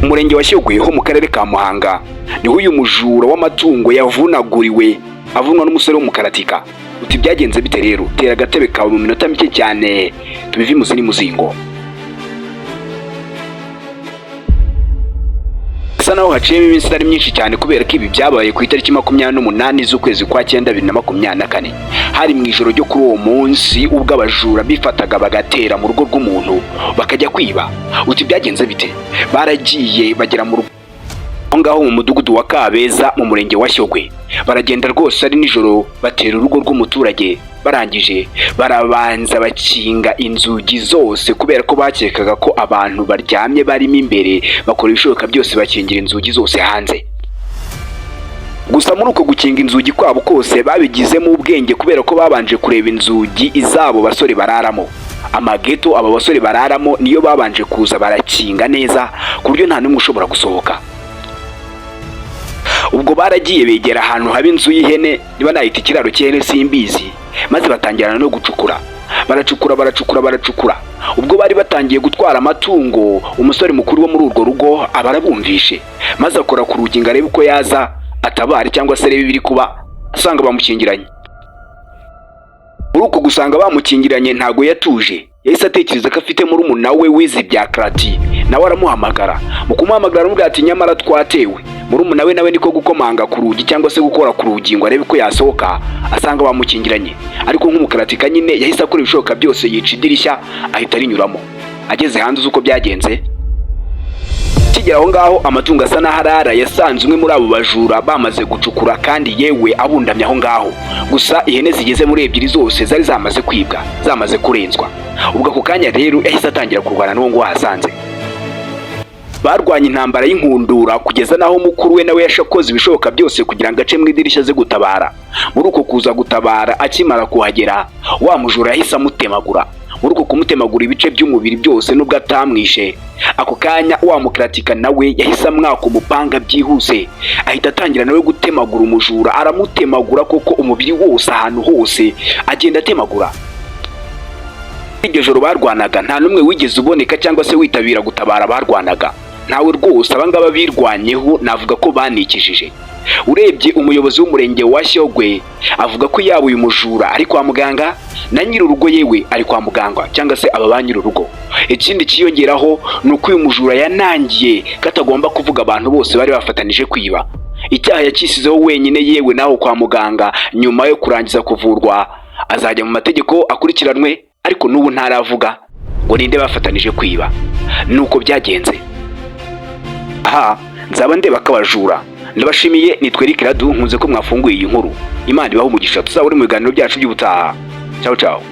mu murenge wa Shyogwe ho mu karere ka Muhanga niho uyu mujura w'amatungo yavunaguriwe avunwa n'umusore w'umukaratika. Uti byagenze bite rero? Tera agatebe kawe mu minota mike cyane tubive imuzi n'umuzingo. Bisa naho haciyemo iminsi itari myinshi cyane kubera ko ibi byabaye ku itariki 28 z'ukwezi kwa 9 2024. Hari mu ijoro ryo kuri uwo munsi ubwo abajura bifataga bagatera mu rugo rw'umuntu bakajya kwiba. Uti byagenze bite? Baragiye bagera mu rugo ngaho mu mudugudu wa Kabeza mu murenge wa Shyogwe. Baragenda rwose ari nijoro batera urugo rw'umuturage. Barangije barabanza bakinga inzugi zose kubera ko bakekaga ko abantu baryamye barimo imbere, bakora ibishoboka byose bakingira inzugi zose hanze. Gusa muri uko gukinga inzugi kwabo kose babigizemo ubwenge kubera ko babanje kureba inzugi izabo basore bararamo. Amageto aba basore bararamo niyo babanje kuza barakinga neza ku buryo nta numwe ushobora gusohoka. Ubwo baragiye begera ahantu haba inzu y'ihene, niba nahita ikiraro cy'ihene simbizi, maze batangirana no gucukura. Baracukura. Ubwo bari batangiye gutwara amatungo, umusore mukuru wo muri urwo rugo abarabumvishe, maze akora ku rugi ngo arebe uko yaza atabare cyangwa se arebe ibiri kuba, asanga bamukingiranye. Muri uko gusanga bamukingiranye ntago yatuje, yahise atekereza ko afite murumuna we wize bya karati, nawe aramuhamagara. Mu kumuhamagara aramubwira ati nyamara twatewe. Murumuna we nawe niko gukomanga ku rugi cyangwa se gukora ku rugi ngo arebe ko yasohoka, asanga bamukingiranye. Ariko nk'umukaratika nyine yahise akora ibishoboka byose, yica idirishya ahita arinyuramo. Ageze hanze uko byagenze, kigera aho ngaho amatungo asa n'aharara yasanze umwe muri abo bajura bamaze gucukura kandi yewe abundamye aho ngaho. Gusa ihene zigeze muri 2 zose zari zamaze kwibwa, zamaze kurenzwa. Ubwo ako kanya rero yahise atangira kurwana n'uwo ngo wahasanze. Barwanya intambara y'inkundura kugeza naho mukuru we nawe yashakoze ibishoboka byose kugira ngo ace mu idirishya ze gutabara. Muri uko kuza gutabara akimara kuhagera, wa mujura yahise amutemagura. Muri uko kumutemagura ibice by'umubiri byose nubwo atamwishe, ako kanya wa mukaratika nawe yahise amwaka umupanga byihuse, ahita atangira nawe gutemagura umujura. Aramutemagura koko umubiri wose, ahantu hose agenda atemagura. Iryo joro barwanaga nta numwe wigeze uboneka cyangwa se witabira gutabara barwanaga. Ntawe rwose, abangaba birwanyeho navuga ko banikijije. Urebye umuyobozi w'umurenge wa Shyogwe avuga ko yaba uyu mujura ari kwa muganga na nyir'urugo yewe ari kwa muganga cyangwa se aba ba nyir'urugo. Ikindi kiyongeraho nuko uyu mujura yanangiye katagomba kuvuga abantu bose bari bafatanije kwiba. Icyaha yakisizeho wenyine yewe naho kwa muganga. Nyuma yo kurangiza kuvurwa azajya mu mategeko akurikiranwe, ariko n'ubu ntaravuga ngo ninde bafatanije kwiba. Nuko byagenze. Aha nzaba ndeba kabajura. Ndabashimiye, nitwe Eric Radu, nkunze ko mwafunguye iyi nkuru. Imana ibaho umugisha, tuzabura mu biganiro byacu by'ubutaha. Ciao ciao.